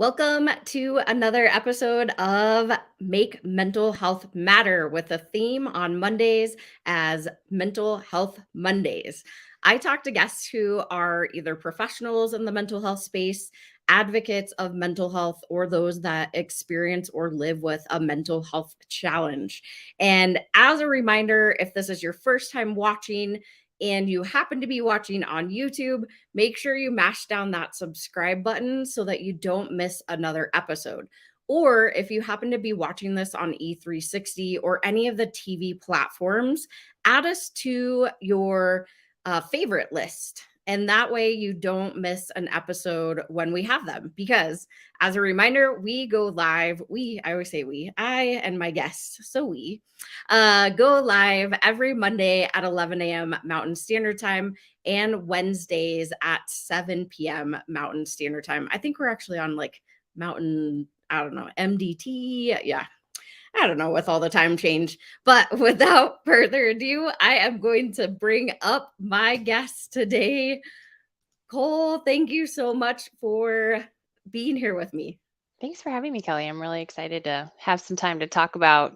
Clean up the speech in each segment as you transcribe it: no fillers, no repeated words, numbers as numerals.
Welcome to another episode of Make Mental Health Matter with a theme on Mondays as Mental Health Mondays. I talk to guests who are either professionals in the mental health space, advocates of mental health, or those that experience or live with a mental health challenge. And as a reminder, if this is your first time watching, and you happen to be watching on YouTube, make sure you mash down that subscribe button so that you don't miss another episode. Or if you happen to be watching this on E360 or any of the TV platforms, add us to your favorite list. And that way you don't miss an episode when we have them. Because as a reminder, we go live. I always say we, I and my guests. So we go live every Monday at 11 a.m. Mountain Standard Time and Wednesdays at 7 p.m. Mountain Standard Time. I think we're actually on like Mountain, I don't know, MDT. Yeah. I don't know with all the time change. But without further ado, I am going to bring up my guest today. Cole, thank you so much for being here with me. Thanks for having me, Kelly. I'm really excited to have some time to talk about,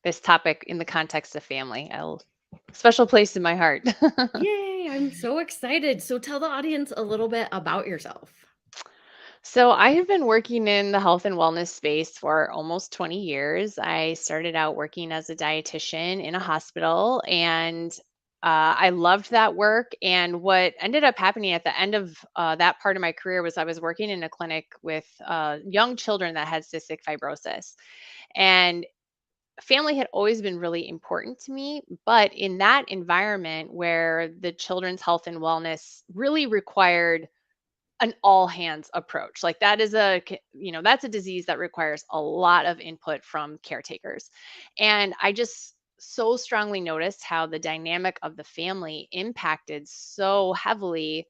this topic in the context of family. A special place in my heart. Yay, I'm so excited. So tell the audience a little bit about yourself. So, I have been working in the health and wellness space for almost 20 years. I started out working as a dietitian in a hospital, and I loved that work. And what ended up happening at the end of that part of my career was I was working in a clinic with young children that had cystic fibrosis. And family had always been really important to me, but in that environment where the children's health and wellness really required an all hands approach, like that is that's a disease that requires a lot of input from caretakers. And I just so strongly noticed how the dynamic of the family impacted so heavily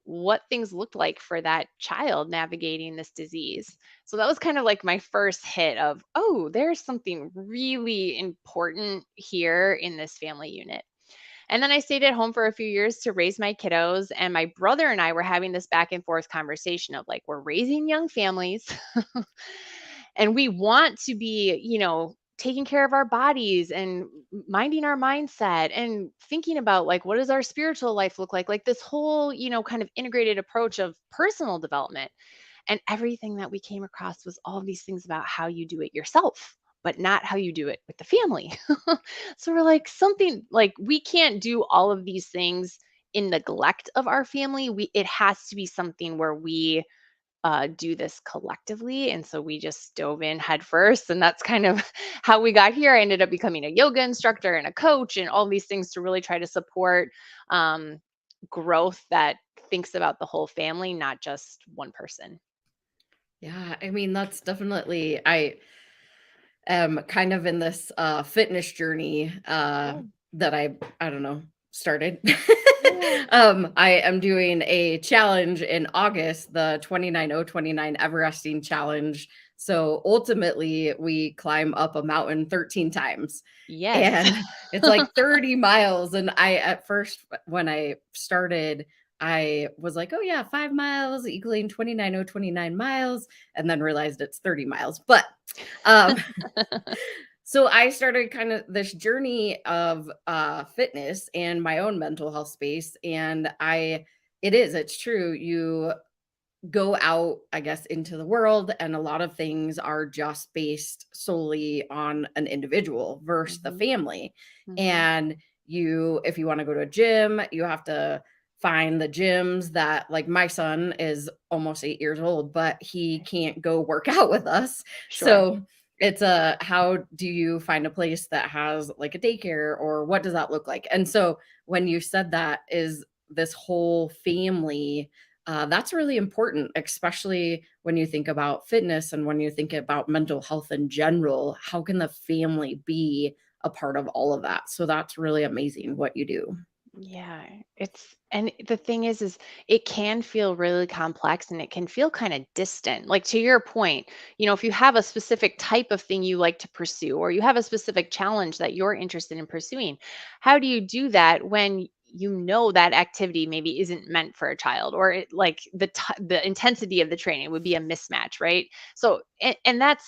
what things looked like for that child navigating this disease. So that was kind of like my first hit of, oh, there's something really important here in this family unit. And then I stayed at home for a few years to raise my kiddos. And my brother and I were having this back and forth conversation of like, we're raising young families and we want to be, taking care of our bodies and minding our mindset and thinking about like what does our spiritual life look like this whole kind of integrated approach of personal development. And everything that we came across was all these things about how you do it yourself, but not how you do it with the family. So we're like, something like we can't do all of these things in neglect of our family. It has to be something where we do this collectively. And so we just dove in head first. And that's kind of how we got here. I ended up becoming a yoga instructor and a coach and all these things to really try to support growth that thinks about the whole family, not just one person. Yeah, I mean, that's definitely, I am kind of in this fitness journey Good. that I don't know, started. Yeah. I am doing a challenge in August, the 29029 Everesting challenge. So ultimately, we climb up a mountain 13 times. Yes. And it's like 30 miles. And at first, when I started, I was like, oh, yeah, 5 miles equaling 29029 miles, and then realized it's 30 miles. But um, so I started kind of this journey of fitness and my own mental health space. And it's true. You go out, I guess, into the world, and a lot of things are just based solely on an individual versus the Hmm. family. Hmm. And if you want to go to a gym, you have to find the gyms that, like, my son is almost 8 years old, but he Okay. can't go work out with us. Sure. So it's how do you find a place that has like a daycare, or what does that look like? And so when you said that is this whole family, that's really important, especially when you think about fitness and when you think about mental health in general. How can the family be a part of all of that? So that's really amazing what you do. Yeah, and the thing is it can feel really complex and it can feel kind of distant. Like to your point, if you have a specific type of thing you like to pursue or you have a specific challenge that you're interested in pursuing, how do you do that when that activity maybe isn't meant for a child, or like the intensity of the training would be a mismatch, right? So and that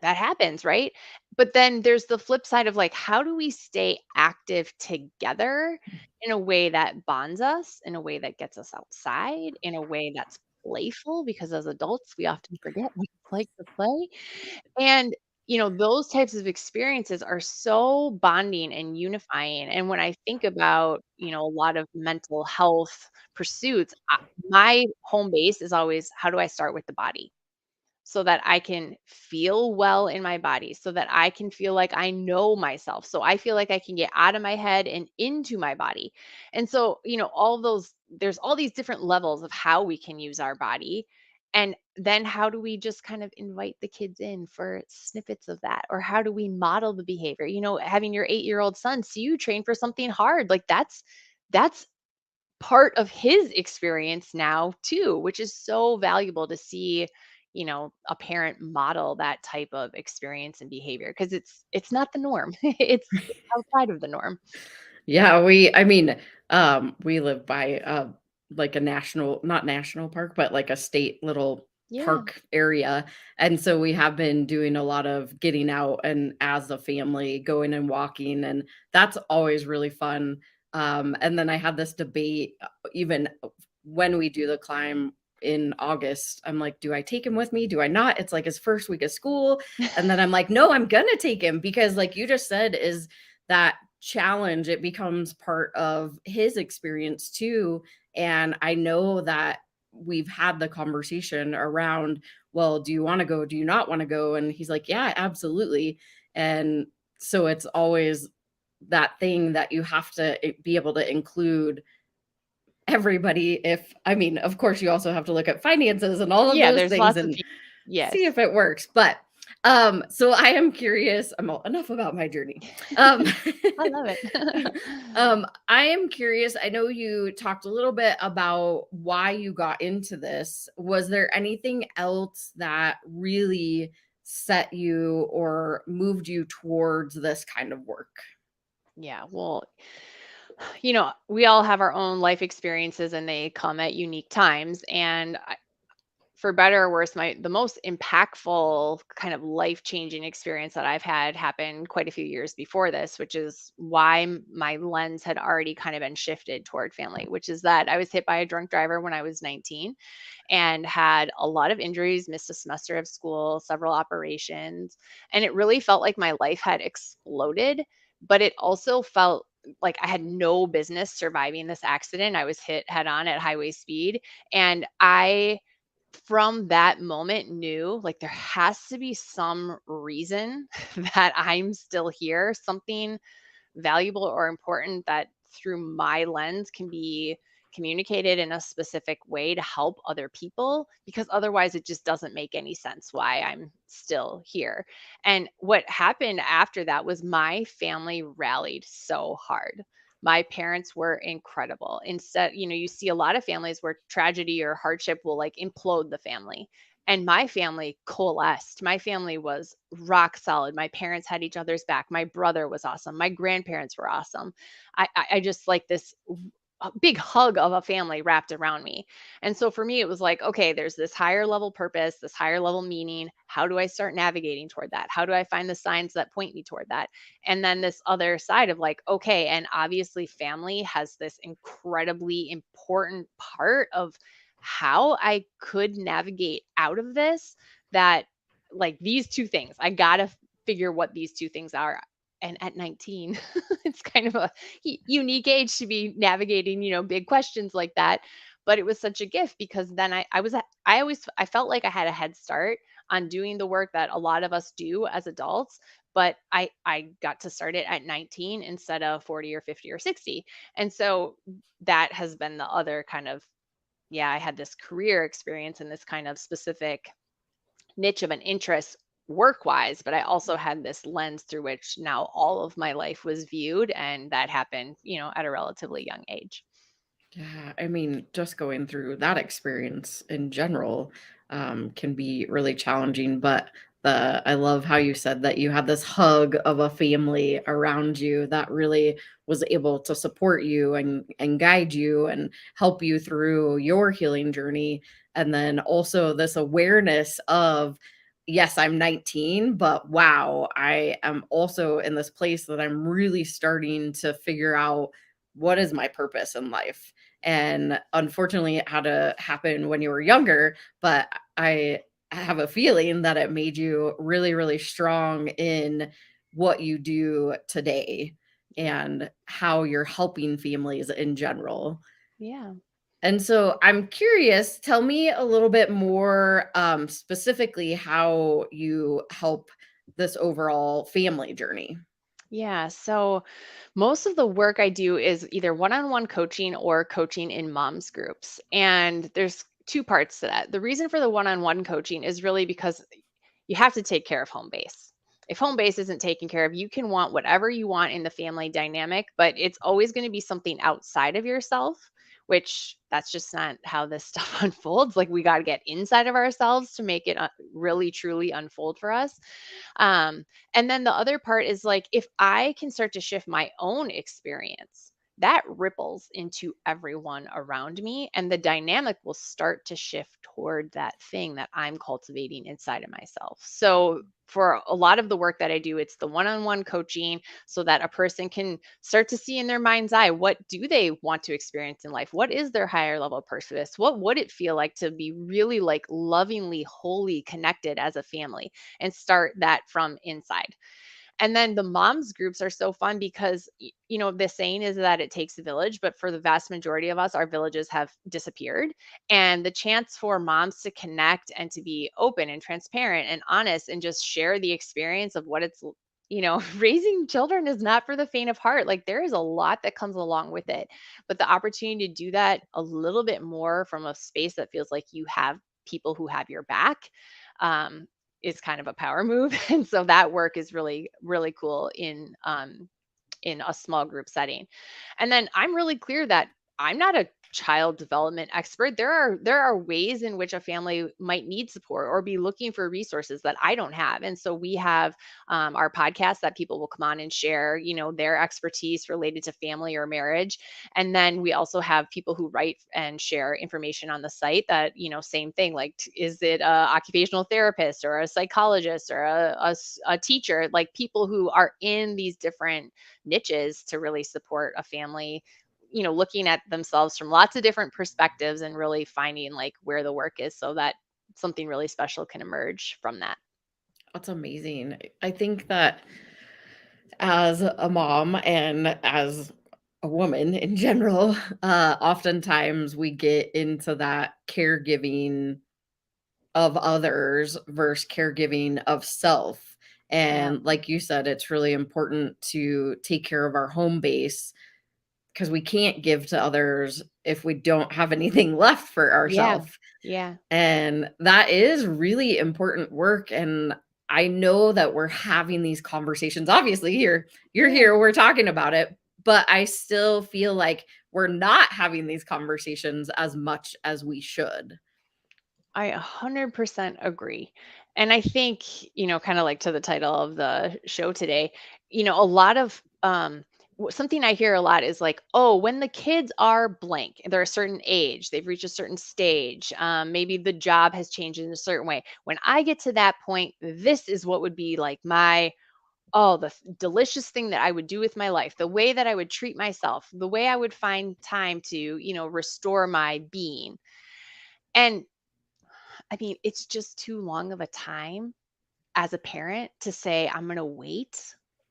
happens, right? But then there's the flip side of like, how do we stay active together in a way that bonds us, in a way that gets us outside, in a way that's playful? Because as adults, we often forget we like to play. And, those types of experiences are so bonding and unifying. And when I think about, a lot of mental health pursuits, my home base is always, how do I start with the body? So that I can feel well in my body, so that I can feel like I know myself. So I feel like I can get out of my head and into my body. And so, there's all these different levels of how we can use our body. And then how do we just kind of invite the kids in for snippets of that? Or how do we model the behavior? Having your 8-year-old son see you train for something hard, like that's part of his experience now too, which is so valuable to see, a parent model that type of experience and behavior, because it's not the norm. It's outside of the norm. Yeah, we live by, like a national not national park, but like a state little Yeah. park area, and so we have been doing a lot of getting out and as a family going and walking, and that's always really fun, and then I had this debate, even when we do the climb in August, I'm like, "Do I take him with me? Do I not?" It's like his first week of school, and then I'm like, "No, I'm gonna take him," because like you just said, is that challenge, it becomes part of his experience too. And I know that we've had the conversation around, well, do you want to go? Do you not want to go? And he's like, yeah, absolutely. And so it's always that thing that you have to be able to include everybody. Of course, you also have to look at finances and all of Yeah, those there's things lots of and people. see Yes. if it works. But so I am curious. Enough about my journey. Um, I love it. I am curious. I know you talked a little bit about why you got into this. Was there anything else that really set you or moved you towards this kind of work? Yeah, well, we all have our own life experiences and they come at unique times. And for better or worse, the most impactful kind of life-changing experience that I've had happened quite a few years before this, which is why my lens had already kind of been shifted toward family, which is that I was hit by a drunk driver when I was 19 and had a lot of injuries, missed a semester of school, several operations, and it really felt like my life had exploded, but it also felt like I had no business surviving this accident. I was hit head on at highway speed, and I from that moment knew like there has to be some reason that I'm still here, something valuable or important that through my lens can be communicated in a specific way to help other people, because otherwise it just doesn't make any sense why I'm still here. And what happened after that was my family rallied so hard. My parents were incredible. Instead, you see a lot of families where tragedy or hardship will like implode the family. And my family coalesced. My family was rock solid. My parents had each other's back. My brother was awesome. My grandparents were awesome. I just like this a big hug of a family wrapped around me. And so for me, it was like, okay, there's this higher level purpose, this higher level meaning. How do I start navigating toward that? How do I find the signs that point me toward that? And then this other side of like, okay, and obviously family has this incredibly important part of how I could navigate out of this, that like these two things, I got to figure what these two things are. And at 19, it's kind of a unique age to be navigating, big questions like that. But it was such a gift because then I felt like I had a head start on doing the work that a lot of us do as adults, but I got to start it at 19 instead of 40 or 50 or 60. And so that has been the other kind of, yeah, I had this career experience in this kind of specific niche of an interest work wise, but I also had this lens through which now all of my life was viewed. And that happened, at a relatively young age. Yeah, just going through that experience in general can be really challenging. But I love how you said that you had this hug of a family around you that really was able to support you and guide you and help you through your healing journey. And then also this awareness of, yes, I'm 19, but wow, I am also in this place that I'm really starting to figure out what is my purpose in life. And unfortunately, it had to happen when you were younger, but I have a feeling that it made you really, really strong in what you do today and how you're helping families in general. Yeah. And so I'm curious, tell me a little bit more specifically how you help this overall family journey. Yeah. So most of the work I do is either one-on-one coaching or coaching in moms groups. And there's two parts to that. The reason for the one-on-one coaching is really because you have to take care of home base. If home base isn't taken care of, you can want whatever you want in the family dynamic, but it's always going to be something outside of yourself, which that's just not how this stuff unfolds. Like we got to get inside of ourselves to make it really truly unfold for us. Um, and then the other part is like, if I can start to shift my own experience, that ripples into everyone around me, and the dynamic will start to shift toward that thing that I'm cultivating inside of myself. So, for a lot of the work that I do, it's the one on one coaching so that a person can start to see in their mind's eye what do they want to experience in life? What is their higher level purpose? What would it feel like to be really like lovingly, wholly connected as a family? And start that from inside. And then the moms groups are so fun because the saying is that it takes a village, but for the vast majority of us, our villages have disappeared. And the chance for moms to connect and to be open and transparent and honest and just share the experience of what raising children is not for the faint of heart. Like there is a lot that comes along with it. But the opportunity to do that a little bit more from a space that feels like you have people who have your back, um, is kind of a power move. And so that work is really, really cool in a small group setting. And then I'm really clear that I'm not a child development expert. There are ways in which a family might need support or be looking for resources that I don't have. And so we have our podcast that people will come on and share, their expertise related to family or marriage. And then we also have people who write and share information on the site that, same thing, like is it a occupational therapist or a psychologist or a teacher, like people who are in these different niches to really support a family, looking at themselves from lots of different perspectives and really finding like where the work is so that something really special can emerge from that. That's amazing. I think that as a mom and as a woman in general, oftentimes we get into that caregiving of others versus caregiving of self. Yeah. And like you said, it's really important to take care of our home base because we can't give to others if we don't have anything left for Yeah. ourselves. Yeah. And that is really important work. And I know that we're having these conversations. Obviously, you're Yeah. here, we're talking about it, but I still feel like we're not having these conversations as much as we should. I 100% agree. And I think, kind of like to the title of the show today, a lot of something I hear a lot is like, oh, when the kids are blank, they're a certain age, they've reached a certain stage, maybe the job has changed in a certain way. When I get to that point, this is what would be like delicious thing that I would do with my life, the way that I would treat myself, the way I would find time to, restore my being. And I mean, it's just too long of a time as a parent to say, I'm going to wait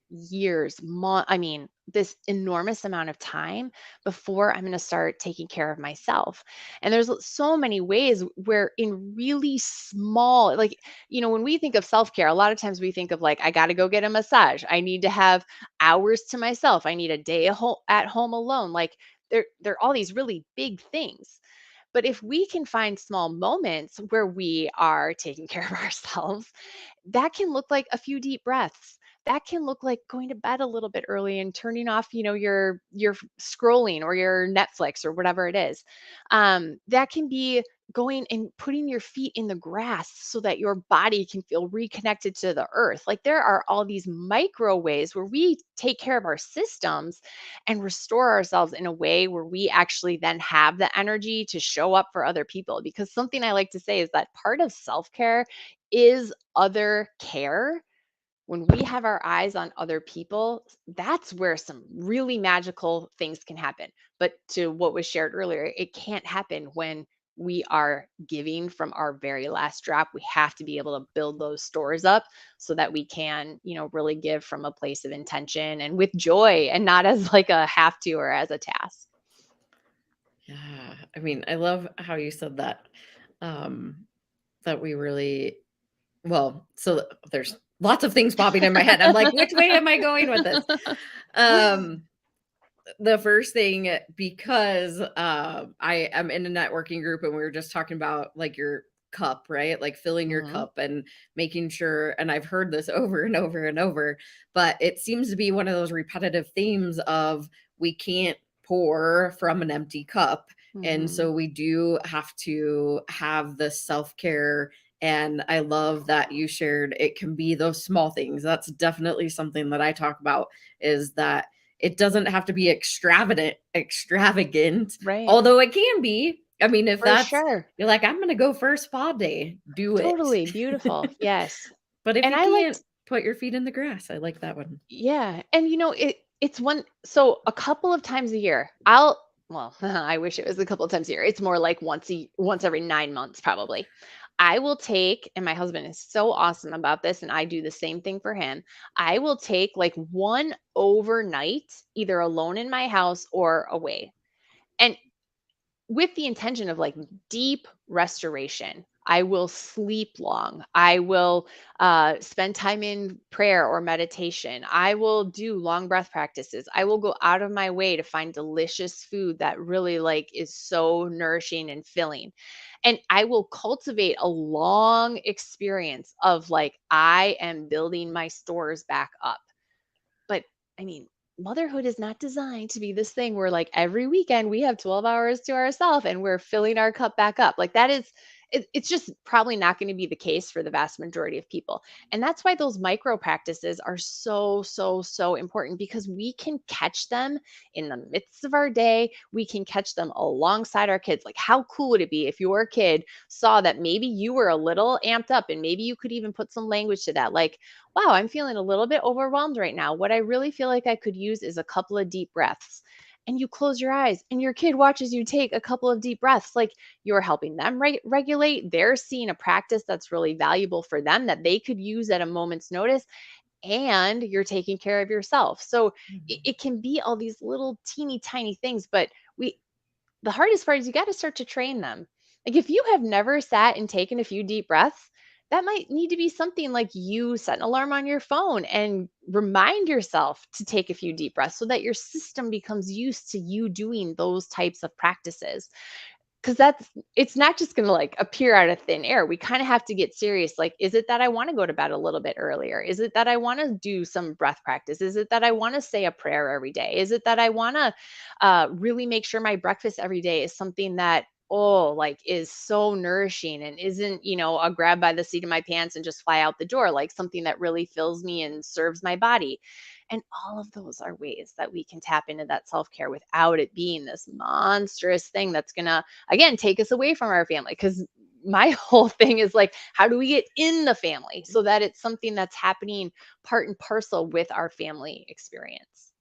years, I mean, this enormous amount of time before I'm going to start taking care of myself. And there's so many ways where in really small, like, when we think of self-care, a lot of times we think of like, I got to go get a massage. I need to have hours to myself. I need a day at home alone. Like there are all these really big things. But if we can find small moments where we are taking care of ourselves, that can look like a few deep breaths. That can look like going to bed a little bit early and turning off, your scrolling or your Netflix or whatever it is. That can be going and putting your feet in the grass so that your body can feel reconnected to the earth. Like there are all these micro ways where we take care of our systems and restore ourselves in a way where we actually then have the energy to show up for other people. Because something I like to say is that part of self care is other care. When we have our eyes on other people, that's where some really magical things can happen. But to what was shared earlier, it can't happen when we are giving from our very last drop. We have to be able to build those stores up so that we can, really give from a place of intention and with joy and not as like a have to or as a task. Yeah. I mean, I love how you said that. That we really well, so there's lots of things popping in my head. I'm like, which way am I going with this? Um, the first thing, because I am in a networking group and we were just talking about like your cup, right? Like filling your Mhm. cup and making sure, and I've heard this over and over and over, but it seems to be one of those repetitive themes of we can't pour from an empty cup. And Mhm. so we do have to have the self-care. And I love that you shared it can be those small things. That's definitely something that I talk about, is that it doesn't have to be extravagant, Right. although it can be. I mean, if For that's sure. you're like, "I'm gonna go for a spa day," do it. Totally beautiful. Yes. But if And you I like can't, put your feet in the grass. I like that one. Yeah, and it's one so a couple of times a year. I wish it was a couple of times a year. It's more like once every 9 months probably. I will take, and my husband is so awesome about this and I do the same thing for him. I will take like one overnight either alone in my house or away. And with the intention of like deep restoration. I will sleep long. I will spend time in prayer or meditation. I will do long breath practices. I will go out of my way to find delicious food that really like is so nourishing and filling. And I will cultivate a long experience of like, I am building my stores back up. But I mean, motherhood is not designed to be this thing where like every weekend we have 12 hours to ourselves and we're filling our cup back up. Like that is it's just probably not going to be the case for the vast majority of people. And that's why those micro practices are so important because we can catch them in the midst of our day. We can catch them alongside our kids. Like how cool would it be if your kid saw that maybe you were a little amped up and maybe you could even put some language to that like, wow, I'm feeling a little bit overwhelmed right now. What I really feel like I could use is a couple of deep breaths. And you close your eyes and your kid watches you take a couple of deep breaths. Like you're helping them regulate. They're seeing a practice that's really valuable for them that they could use at a moment's notice. And you're taking care of yourself. So Mhm. it can be all these little teeny tiny things, but the hardest part is you got to start to train them. Like if you have never sat and taken a few deep breaths, that might need to be something like you set an alarm on your phone and remind yourself to take a few deep breaths so that your system becomes used to you doing those types of practices. 'Cause it's not just gonna, like, appear out of thin air. We kinda have to get serious, like, is it that I wanna go to bed a little bit earlier? Is it that I wanna do some breath practice? Is it that I wanna say a prayer every day? Is it that I wanna, really make sure my breakfast every day is something that, oh, like, is so nourishing and isn't, a grab by the seat of my pants and just fly out the door, like, something that really fills me and serves my body? And all of those are ways that we can tap into that self-care without it being this monstrous thing that's gonna, again, take us away from our family. Because my whole thing is like, how do we get in the family so that it's something that's happening part and parcel with our family experience?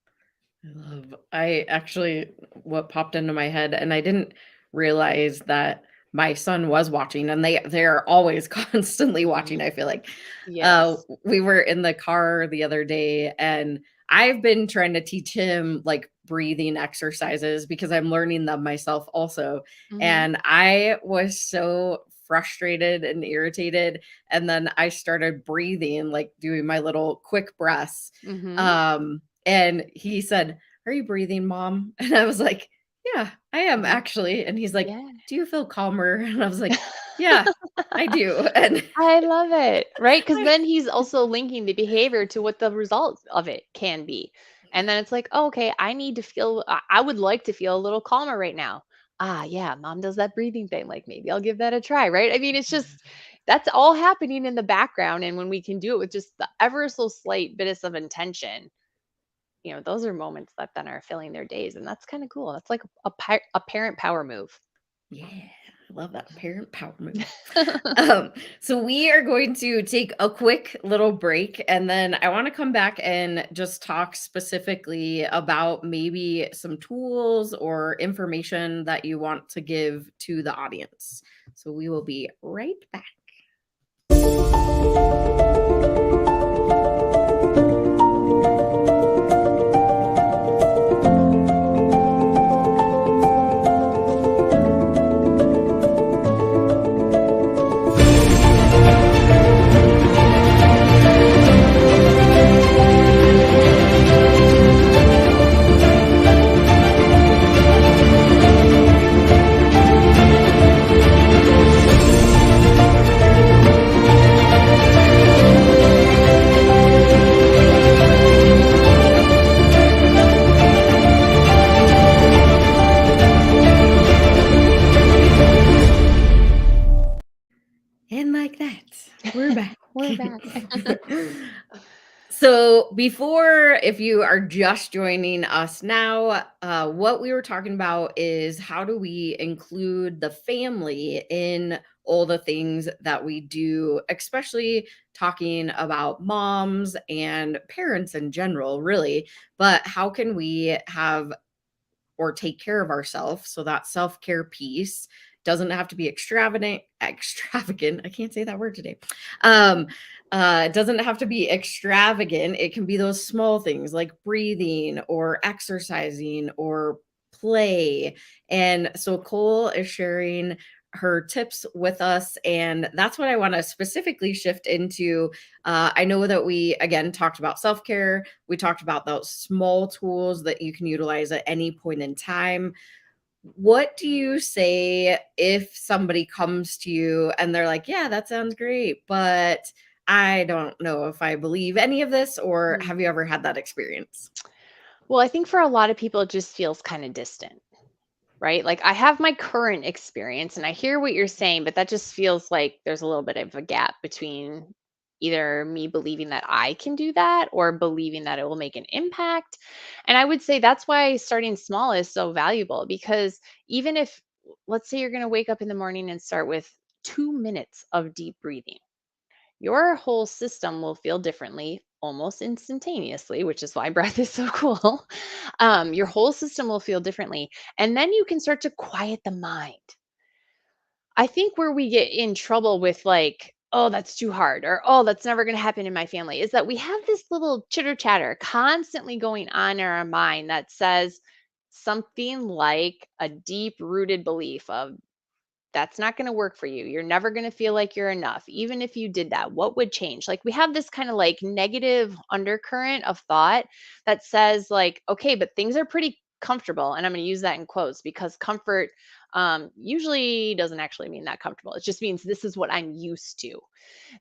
I actually, what popped into my head, and I didn't realize that my son was watching, and they're always constantly watching, Mhm. I feel like. Yes. We were in the car the other day, and I've been trying to teach him like breathing exercises because I'm learning them myself also. Mhm. And I was so frustrated and irritated. And then I started breathing, like doing my little quick breaths. Mhm. And he said, "Are you breathing, mom?" And I was like, "Yeah, I am Mhm. actually." And he's like, Yeah. "Do you feel calmer?" And I was like, "Yeah, I do." And I love it, right? Because I then he's also linking the behavior to what the result of it can be. And then it's like, oh, okay, I need to feel, I would like to feel a little calmer right now. ah, yeah, mom does that breathing thing. Like maybe I'll give that a try, right? I mean, it's just that's all happening in the background. And when we can do it with just the ever so slight bits of intention, those are moments that then are filling their days. And that's kind of cool. That's like a parent power move. Yeah, I love that parent power move. So we are going to take a quick little break, and then I want to come back and just talk specifically about maybe some tools or information that you want to give to the audience. So we will be right back. And like that, we're back. We're back. So, before, if you are just joining us now, what we were talking about is how do we include the family in all the things that we do, especially talking about moms and parents in general, really. But how can we have or take care of ourselves? So that self-care piece doesn't have to be extravagant. I can't say that word today. Um, it doesn't have to be extravagant. It can be those small things like breathing or exercising or play. And so Cole is sharing her tips with us, and that's what I want to specifically shift into. I know that we again talked about self-care. We talked about those small tools that you can utilize at any point in time. What do you say if somebody comes to you and they're like, yeah, that sounds great, but I don't know if I believe any of this? Or Mm. have you ever had that experience? Well, I think for a lot of people, it just feels kind of distant, right? Like I have my current experience and I hear what you're saying, but that just feels like there's a little bit of a gap between either me believing that I can do that or believing that it will make an impact. And I would say that's why starting small is so valuable because even if, let's say, you're going to wake up in the morning and start with 2 minutes of deep breathing, your whole system will feel differently almost instantaneously, which is why breath is so cool. Your whole system will feel differently. And then you can start to quiet the mind. I think where we get in trouble with like, oh, that's too hard, or oh, that's never going to happen in my family, is that we have this little chitter chatter constantly going on in our mind that says something like a deep rooted belief of that's not going to work for you. You're never going to feel like you're enough. Even if you did that, what would change? Like we have this kind of like negative undercurrent of thought that says like, okay, but things are pretty comfortable. And I'm going to use that in quotes because comfort usually doesn't actually mean that comfortable. It just means this is what I'm used to.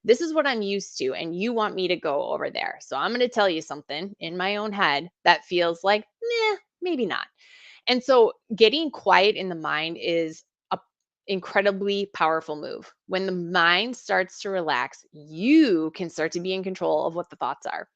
This is what I'm used to. And you want me to go over there. So I'm going to tell you something in my own head that feels like, nah, maybe not. And so getting quiet in the mind is a incredibly powerful move. When the mind starts to relax, you can start to be in control of what the thoughts are.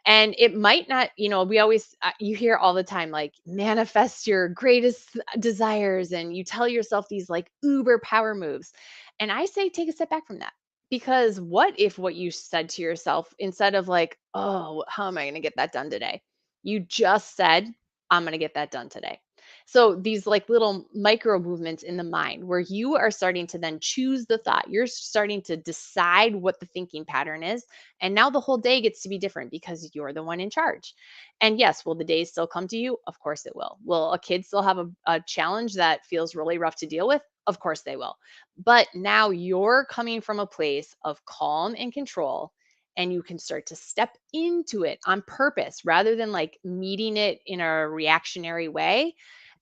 And it might not, we always, you hear all the time, like manifest your greatest desires, and you tell yourself these like uber power moves. And I say, take a step back from that. Because what if what you said to yourself, instead of like, oh, how am I going to get that done today? You just said, I'm going to get that done today. So these like little micro movements in the mind where you are starting to then choose the thought, you're starting to decide what the thinking pattern is. And now the whole day gets to be different because you're the one in charge. And yes, will the days still come to you? Of course it will. Will a kid still have a challenge that feels really rough to deal with? Of course they will. But now you're coming from a place of calm and control, and you can start to step into it on purpose rather than like meeting it in a reactionary way.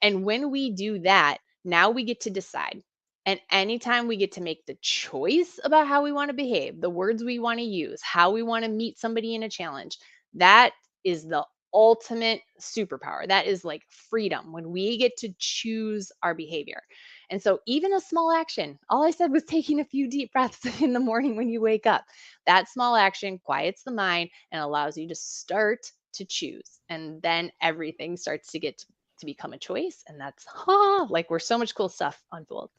And when we do that, now we get to decide. And anytime we get to make the choice about how we want to behave, the words we want to use, how we want to meet somebody in a challenge, that is the ultimate superpower. That is like freedom when we get to choose our behavior. And so, even a small action, all I said was taking a few deep breaths in the morning when you wake up. That small action quiets the mind and allows you to start to choose. And then everything starts to get to become a choice. And that's like where so much cool stuff unfolds.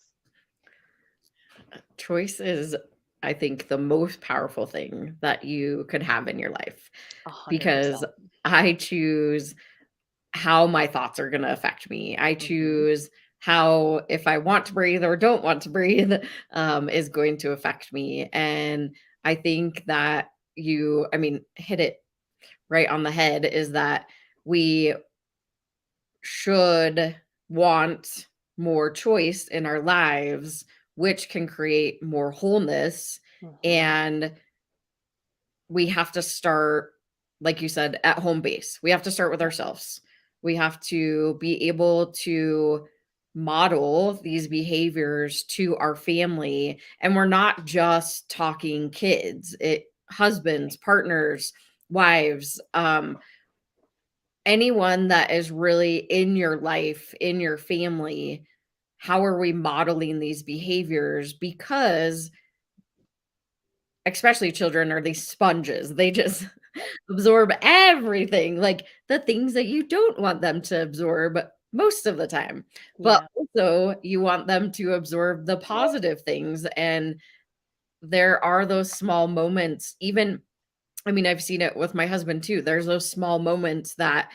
Choice is, I think, the most powerful thing that you could have in your life, because 100%. I choose how my thoughts are going to affect me. I Hmm. choose how, if I want to breathe or don't want to breathe, is going to affect me. And I think that I mean, hit it right on the head, is that we should want more choice in our lives, which can create more wholeness. Hmm. And we have to start, like you said, at home base. We have to start with ourselves. We have to be able to model these behaviors to our family. And we're not just talking kids, husbands, partners, wives, anyone that is really in your life, in your family. How are we modeling these behaviors? Because especially children are these sponges. They just absorb everything, like the things that you don't want them to absorb most of the time. But Yeah. also, you want them to absorb the positive things. And there are those small moments, even, I mean, I've seen it with my husband too. There's those small moments that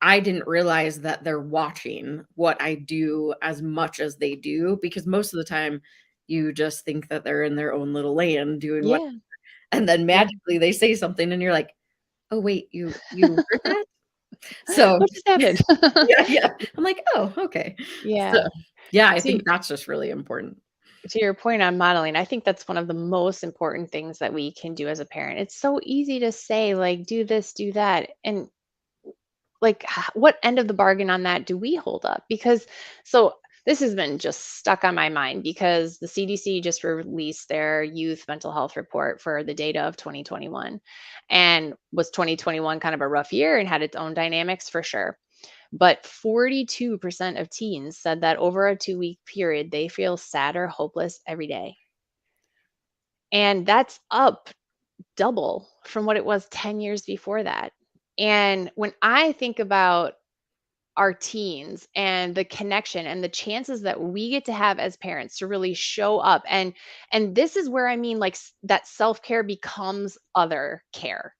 I didn't realize that they're watching what I do as much as they do, because most of the time you just think that they're in their own little land doing what, Yeah. and then Yeah. magically they say something and you're like, "Oh, wait, you heard that?" So, What just happened? yeah, yeah. I'm like, "Oh, okay." So, Yeah. yeah, I See, think that's just really important. to your point on modeling, I think that's one of the most important things that we can do as a parent. It's so easy to say, like, do this, do that. And like, what end of the bargain on that do we hold up? Because so this has been just stuck on my mind because the CDC just released their youth mental health report for the data of 2021. And was 2021 kind of a rough year and had its own dynamics for sure. But 42% of teens said that over a 2-week period, they feel sad or hopeless every day. And that's up double from what it was 10 years before that. And when I think about our teens and the connection and the chances that we get to have as parents to really show up, and this is where I mean like that self-care becomes other care,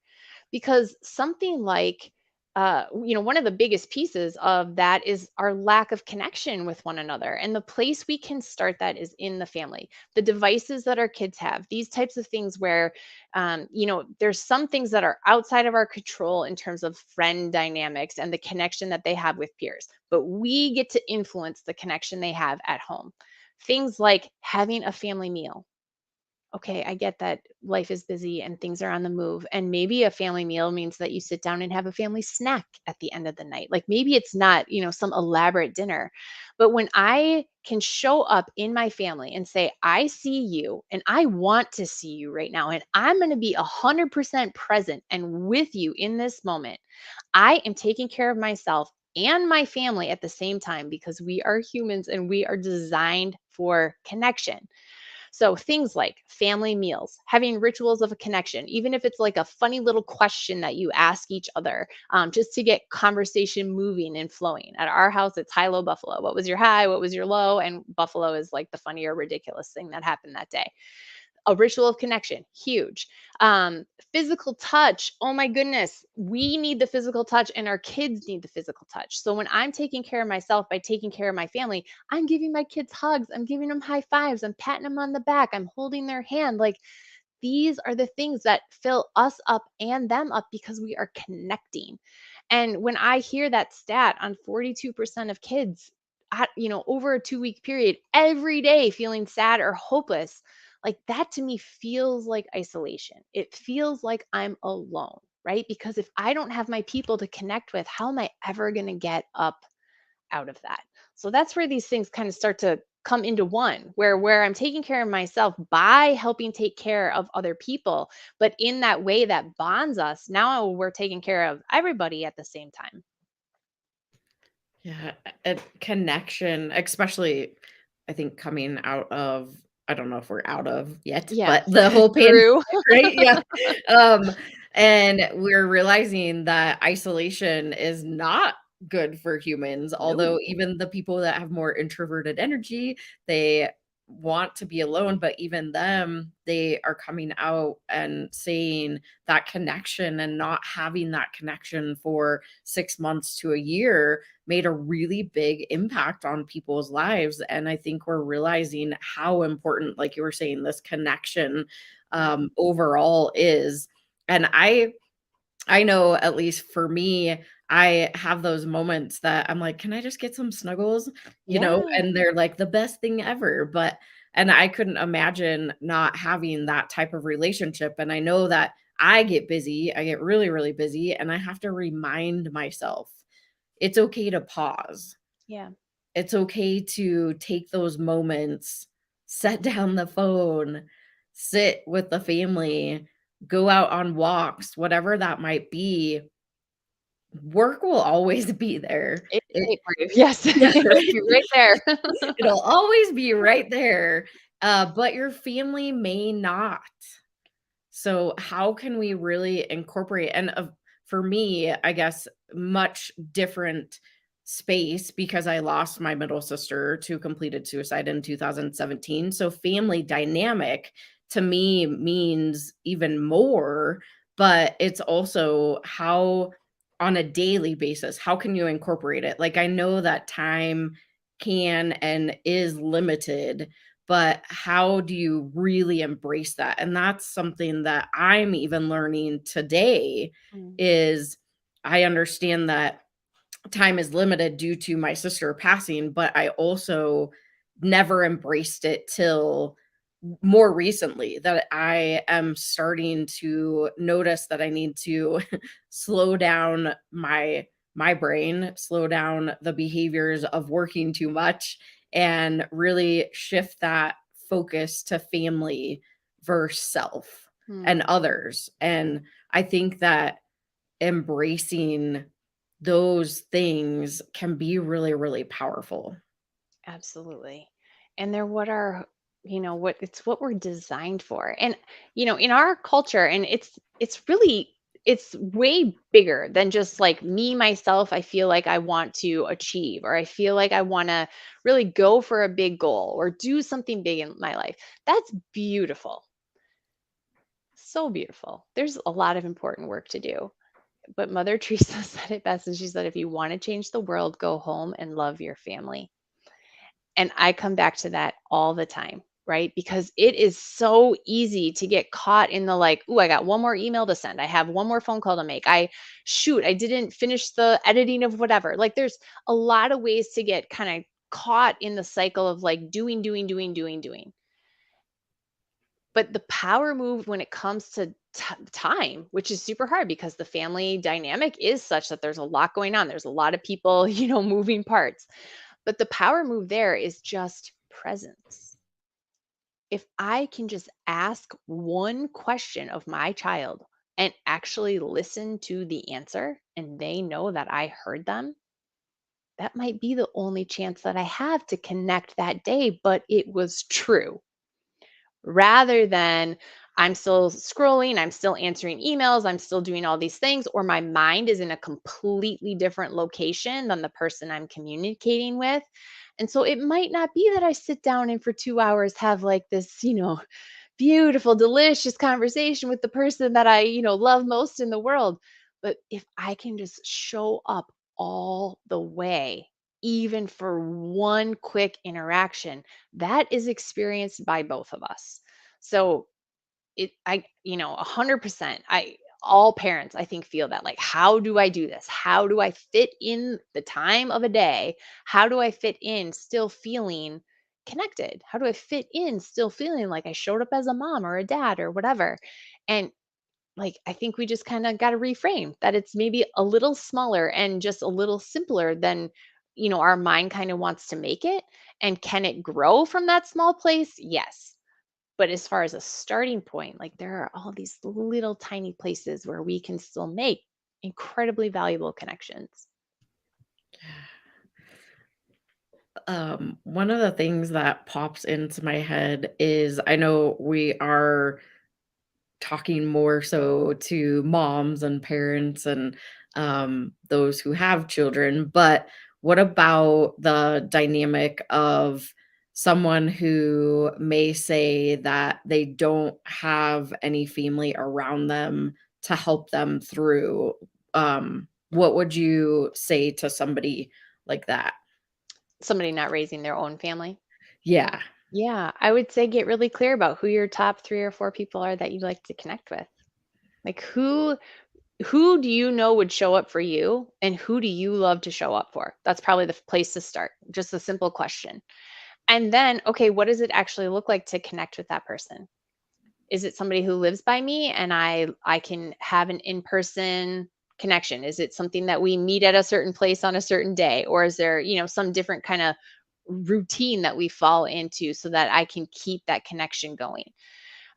because something like one of the biggest pieces of that is our lack of connection with one another, and the place we can start that is in the family. The devices that our kids have, these types of things where there's some things that are outside of our control in terms of friend dynamics and the connection that they have with peers, but we get to influence the connection they have at home. Things like having a family meal. Okay, I get that life is busy and things are on the move. And maybe a family meal means that you sit down and have a family snack at the end of the night. Like maybe it's not, some elaborate dinner. But when I can show up in my family and say, I see you and I want to see you right now, and I'm going to be 100% present and with you in this moment, I am taking care of myself and my family at the same time because we are humans and we are designed for connection. So things like family meals, having rituals of a connection, even if it's like a funny little question that you ask each other, just to get conversation moving and flowing. At our house, it's high, low, buffalo. What was your high? What was your low? And buffalo is like the funny or ridiculous thing that happened that day. A ritual of connection, huge. Physical touch, oh my goodness, we need the physical touch and our kids need the physical touch. So when I'm taking care of myself by taking care of my family, I'm giving my kids hugs, I'm giving them high fives, I'm patting them on the back, I'm holding their hand. Like these are the things that fill us up and them up because we are connecting. And when I hear that stat on 42% of kids over a 2-week period, every day feeling sad or hopeless, like that to me feels like isolation. It feels like I'm alone, right? Because if I don't have my people to connect with, how am I ever going to get up out of that? So that's where these things kind of start to come into one, where I'm taking care of myself by helping take care of other people, but in that way that bonds us. Now we're taking care of everybody at the same time. Yeah, a connection, especially I think coming out of, I don't know if we're out of yet, Yes. but the whole pandemic, Through. right? Yeah. Um, and we're realizing that isolation is not good for humans, although No. even the people that have more introverted energy, they want to be alone, but even them, they are coming out and saying that connection and not having that connection for 6 months to a year made a really big impact on people's lives. And I think we're realizing how important, like you were saying, this connection Mhm. overall is. And I know, at least for me, I have those moments that I'm like, "Can I just get some snuggles?" Yeah. And they're like the best thing ever, and I couldn't imagine not having that type of relationship, and I know that I get busy, I get really, really busy, and I have to remind myself, it's okay to pause. Yeah. It's okay to take those moments, set down the phone, sit with the family, go out on walks, whatever that might be. Work will always be there. It's It wait for you. Yes. Yeah, It'll right? be right there. It'll always be right there, but your family may not. So how can we really incorporate, and for me, I guess much different space because I lost my middle sister to completed suicide in 2017. So family dynamic to me means even more, but it's also how on a daily basis, how can you incorporate it? Like I know that time can and is limited, but how do you really embrace that? And that's something that I'm even learning today Mm. is I understand that time is limited due to my sister passing, but I also never embraced it till more recently that I am starting to notice that I need to slow down my brain, slow down the behaviors of working too much and really shift that focus to family versus self and Mm. others. And I think that embracing those things can be really, really powerful. Absolutely. And they're what are, what it's what we're designed for. And in our culture, and it's way bigger than just like me myself. I feel like I want to achieve, or I feel like I want to really go for a big goal or do something big in my life. That's beautiful. So beautiful. There's a lot of important work to do. But Mother Teresa said it best, and she said, if you want to change the world, go home and love your family. And I come back to that all the time, right? Because it is so easy to get caught in the like, "Ooh, I got one more email to send. I have one more phone call to make. I didn't finish the editing of whatever." Like there's a lot of ways to get kind of caught in the cycle of like doing, doing, doing, doing, doing. But the power move when it comes to time, which is super hard because the family dynamic is such that there's a lot going on. There's a lot of people, moving parts. But the power move there is just presence. If I can just ask one question of my child and actually listen to the answer and they know that I heard them, that might be the only chance that I have to connect that day, but it was true. Rather than I'm still scrolling, I'm still answering emails, I'm still doing all these things, or my mind is in a completely different location than the person I'm communicating with. And so it might not be that I sit down and for 2 hours have like this, beautiful, delicious conversation with the person that I, love most in the world. But if I can just show up all the way, even for one quick interaction, that is experienced by both of us. So 100%, all parents, I think, feel that like, how do I do this? How do I fit in the time of a day? How do I fit in still feeling connected? How do I fit in still feeling like I showed up as a mom or a dad or whatever? And like, I think we just kind of got to reframe that it's maybe a little smaller and just a little simpler than our mind kind of wants to make it. And can it grow from that small place? Yes. But as far as a starting point, like there are all these little tiny places where we can still make incredibly valuable connections. One of the things that pops into my head is I know we are talking more so to moms and parents and those who have children. But what about the dynamic of someone who may say that they don't have any family around them to help them through? What would you say to somebody like that? Somebody not raising their own family. Yeah. Yeah, I would say get really clear about who your top 3 or 4 people are that you like to connect with. Like who do you know would show up for you and who do you love to show up for? That's probably the place to start. Just a simple question. And then, okay, what does it actually look like to connect with that person? Is it somebody who lives by me and I can have an in-person connection? Is it something that we meet at a certain place on a certain day, or is there, some different kind of routine that we fall into so that I can keep that connection going?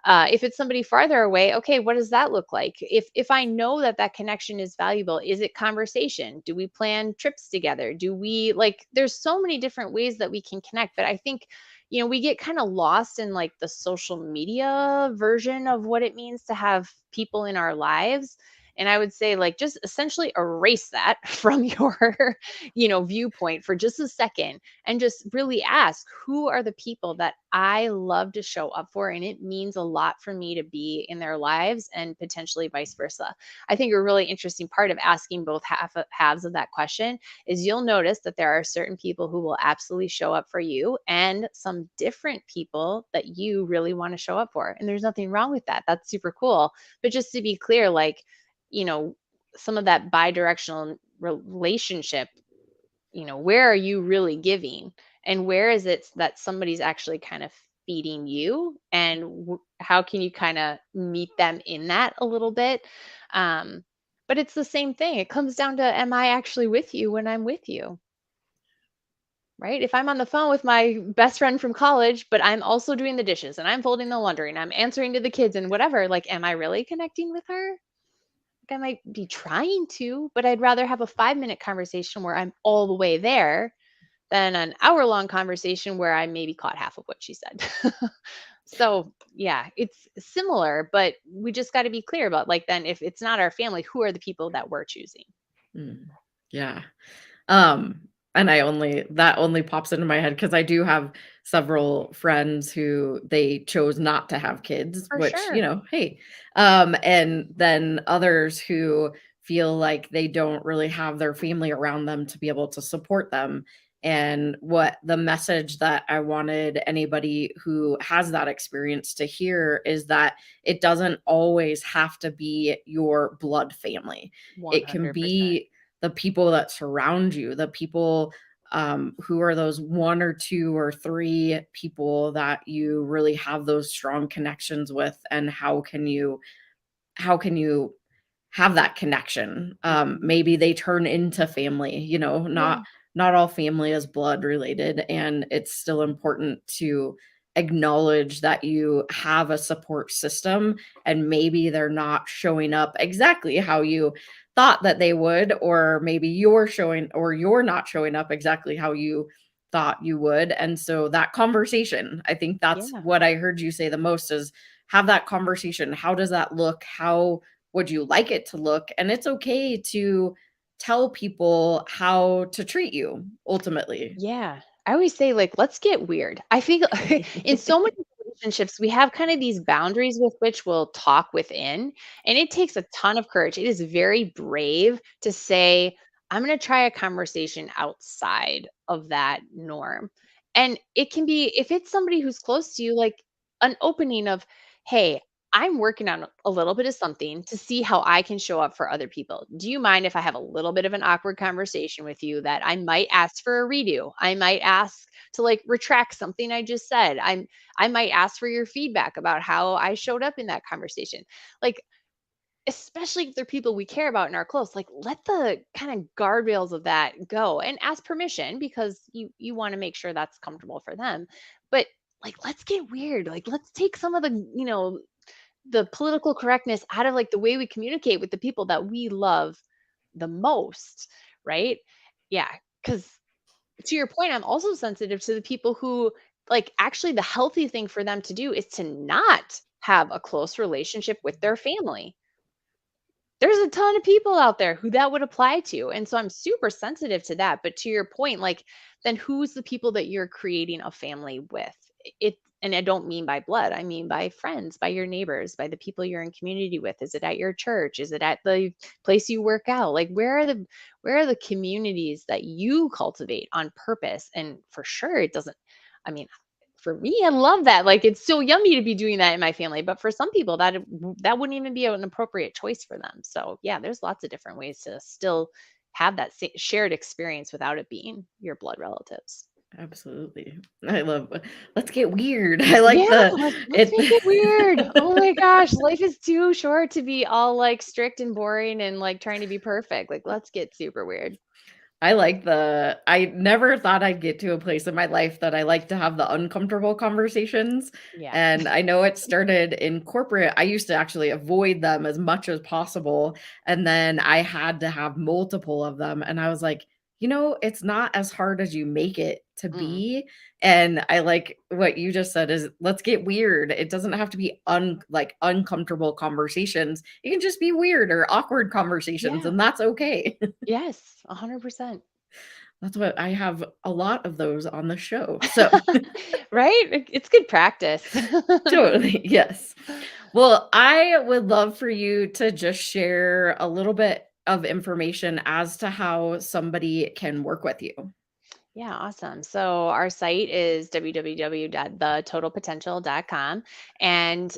If it's somebody farther away, okay, what does that look like? If I know that that connection is valuable, is it conversation? Do we plan trips together? Do we like? There's so many different ways that we can connect, but I think we get kind of lost in like the social media version of what it means to have people in our lives. And I would say, like, just essentially erase that from your, viewpoint for just a second and just really ask who are the people that I love to show up for. And it means a lot for me to be in their lives and potentially vice versa. I think a really interesting part of asking both halves of that question is you'll notice that there are certain people who will absolutely show up for you and some different people that you really want to show up for. And there's nothing wrong with that. That's super cool. But just to be clear, like, you know, some of that bi-directional relationship, where are you really giving and where is it that somebody's actually kind of feeding you, and how can you kind of meet them in that a little bit? um but it's the same thing. It comes down to, am I actually with you when I'm with you? Right? If I'm on the phone with my best friend from college but I'm also doing the dishes and I'm folding the laundry and I'm answering to the kids and whatever, like, am I really connecting with her? Like, I might be trying to, but I'd rather have a 5-minute conversation where I'm all the way there than an hour-long conversation where I maybe caught half of what she said. So, yeah, it's similar, but we just got to be clear about, like, then if it's not our family, who are the people that we're choosing? Mm, yeah. Um, and that only pops into my head because I do have several friends who they chose not to have kids, For which, sure. hey. And then others who feel like they don't really have their family around them to be able to support them. And what the message that I wanted anybody who has that experience to hear is that it doesn't always have to be your blood family. It can 100%. be the people that surround you, the people who are those one or two or three people that you really have those strong connections with, and how can you have that connection? Mhm. Maybe they turn into family, Yeah. not all family is blood related, and it's still important to acknowledge that you have a support system, and maybe they're not showing up exactly how you thought that they would, or maybe you're not showing up exactly how you thought you would. And so that conversation, I think that's Yeah. what I heard you say the most, is have that conversation. How does that look? How would you like it to look? And it's okay to tell people how to treat you ultimately. Yeah. I always say, like, let's get weird. I feel in so many relationships, we have kind of these boundaries with which we'll talk within. And it takes a ton of courage. It is very brave to say, I'm going to try a conversation outside of that norm. And it can be, if it's somebody who's close to you, like an opening of, hey, I'm working on a little bit of something to see how I can show up for other people. Do you mind if I have a little bit of an awkward conversation with you that I might ask for a redo? I might ask to like retract something I just said. I might ask for your feedback about how I showed up in that conversation. Like, especially if they're people we care about and are close, like let the kind of guardrails of that go and ask permission because you want to make sure that's comfortable for them. But like let's get weird. Like let's take some of the, the political correctness out of like the way we communicate with the people that we love the most, right? Yeah, cuz to your point, I'm also sensitive to the people who like actually the healthy thing for them to do is to not have a close relationship with their family. There's a ton of people out there who that would apply to. And so I'm super sensitive to that. But to your point, like, then who's the people that you're creating a family with? It, and I don't mean by blood, I mean by friends, by your neighbors, by the people you're in community with. Is it at your church? Is it at the place you work out? Like where are the communities that you cultivate on purpose? And for sure it doesn't, I mean, for me, I love that. Like it's so yummy to be doing that in my family, but for some people that wouldn't even be an appropriate choice for them. So, yeah, there's lots of different ways to still have that shared experience without it being your blood relatives. Absolutely. I love let's get weird. I like Yeah, the let's it make it weird. Oh my gosh, life is too short to be all like strict and boring and like trying to be perfect. Like let's get super weird. I like the I never thought I'd get to a place in my life that I like to have the uncomfortable conversations, Yeah. and I know it started in corporate. I used to actually avoid them as much as possible, and then I had to have multiple of them, and I was like, it's not as hard as you make it to Mm. be, and I like what you just said is, "Let's get weird." It doesn't have to be uncomfortable conversations. It can just be weird or awkward conversations, Yeah. and that's okay. Yes, 100%. That's what I have a lot of those on the show. So, Right? It's good practice. totally, yes. Well, I would love for you to just share a little bit of information as to how somebody can work with you. Yeah, awesome. So our site is www.thetotalpotential.com, and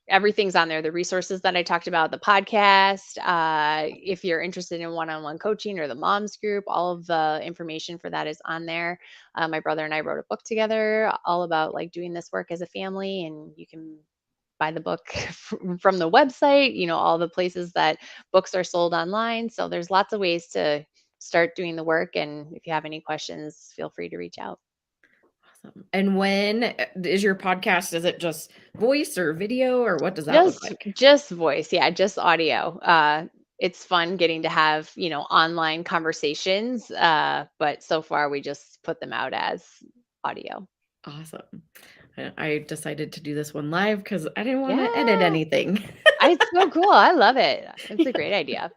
everything's on there. The resources that I talked about, the podcast, if you're interested in one-on-one coaching or the moms group, all of the information for that is on there. My brother and I wrote a book together all about like doing this work as a family, and you can buy the book from the website, all the places that books are sold online. So there's lots of ways to start doing the work. And if you have any questions, feel free to reach out. Awesome. And when is your podcast? Is it just voice or video, or what does that look Just like? just voice, yeah, just audio. It's fun getting to have, online conversations, but so far we just put them out as audio. Awesome. I decided to do this one live because I didn't want to edit Yeah, anything. it's so cool. I love it. It's a great idea.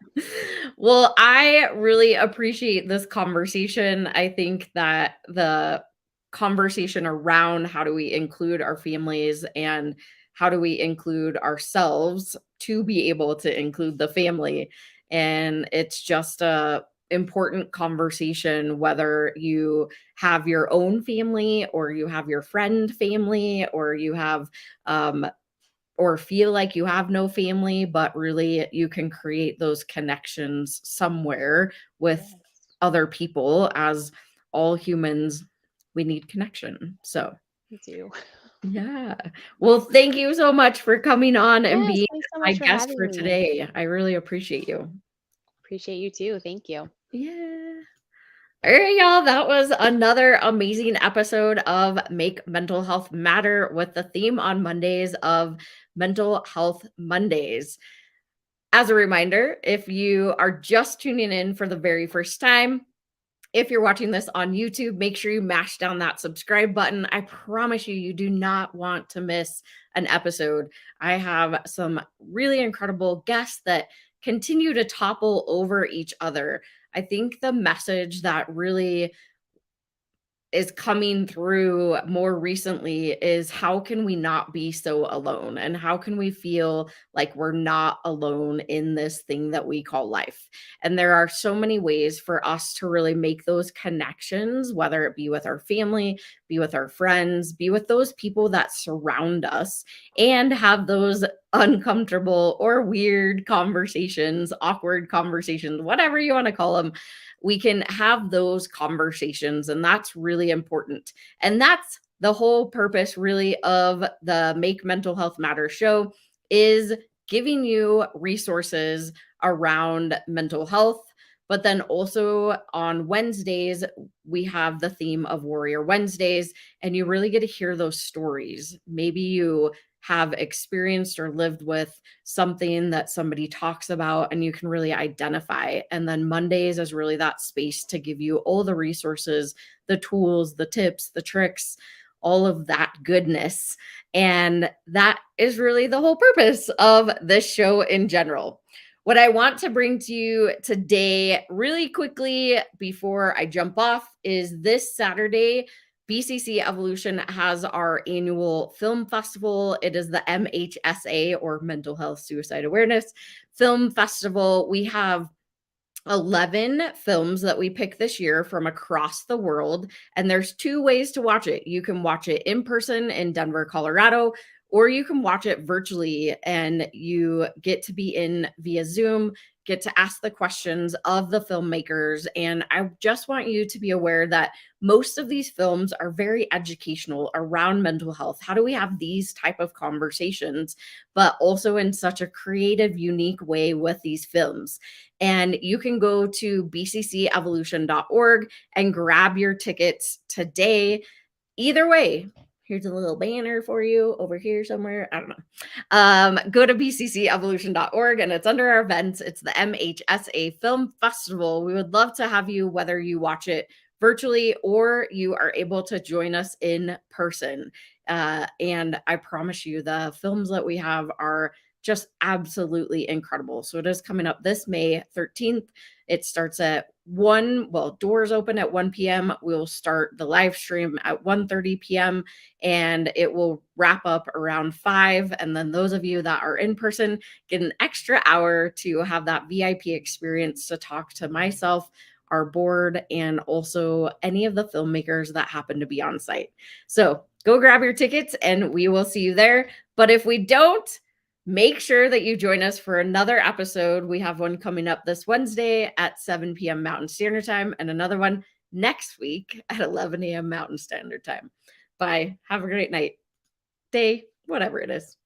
Well, I really appreciate this conversation. I think that the conversation around how do we include our families and how do we include ourselves to be able to include the family. And it's just a important conversation whether you have your own family or you have your friend family or you have um, or feel like you have no family, but really you can create those connections somewhere with Yes, other people. As all humans, we need connection. So, me too. yeah. Well, thank you so much for coming on and Yes, being thanks so my much for guest for having me. today. I really appreciate you. Appreciate you too. Thank you. Yeah. All right, y'all. That was another amazing episode of Make Mental Health Matter with the theme on Mondays of Mental Health Mondays. As a reminder, if you are just tuning in for the very first time, if you're watching this on YouTube, make sure you mash down that subscribe button. I promise you, you do not want to miss an episode. I have some really incredible guests that continue to topple over each other. I think the message that really is coming through more recently is how can we not be so alone and how can we feel like we're not alone in this thing that we call life. And there are so many ways for us to really make those connections, whether it be with our family, be with our friends, be with those people that surround us, and have those uncomfortable or weird conversations, awkward conversations, whatever you want to call them. We can have those conversations, and that's really important. And that's the whole purpose really of the Make Mental Health Matter show, is giving you resources around mental health. But then also on Wednesdays, we have the theme of Warrior Wednesdays, and you really get to hear those stories. Maybe you have experienced or lived with something that somebody talks about and you can really identify. And then Mondays is really that space to give you all the resources, the tools, the tips, the tricks, all of that goodness. And that is really the whole purpose of this show in general. What I want to bring to you today, really quickly before I jump off, is this Saturday, BCC Evolution has our annual film festival. It is the MHSA, or Mental Health Suicide Awareness Film Festival. We have 11 films that we pick this year from across the world. And there's two ways to watch it. You can watch it in person in Denver, Colorado, or you can watch it virtually and you get to be in via Zoom, get to ask the questions of the filmmakers. And I just want you to be aware that most of these films are very educational around mental health. How do we have these type of conversations, but also in such a creative, unique way with these films? And you can go to bccevolution.org and grab your tickets today. Either way, here's a little banner for you over here somewhere. I don't know. Go to bccevolution.org and it's under our events. It's the MHSA Film Festival. We would love to have you, whether you watch it virtually or you are able to join us in person. And I promise you, the films that we have are just absolutely incredible. So it is coming up this May 13th. It starts at 1, well, doors open at 1 p.m. We'll start the live stream at 1:30 p.m. and it will wrap up around 5. And then those of you that are in person get an extra hour to have that VIP experience to talk to myself, our board, and also any of the filmmakers that happen to be on site. So go grab your tickets and we will see you there. But if we don't, make sure that you join us for another episode. We have one coming up this Wednesday at 7 p.m. Mountain Standard Time and another one next week at 11 a.m. Mountain Standard Time. Bye. Have a great night, day, whatever it is.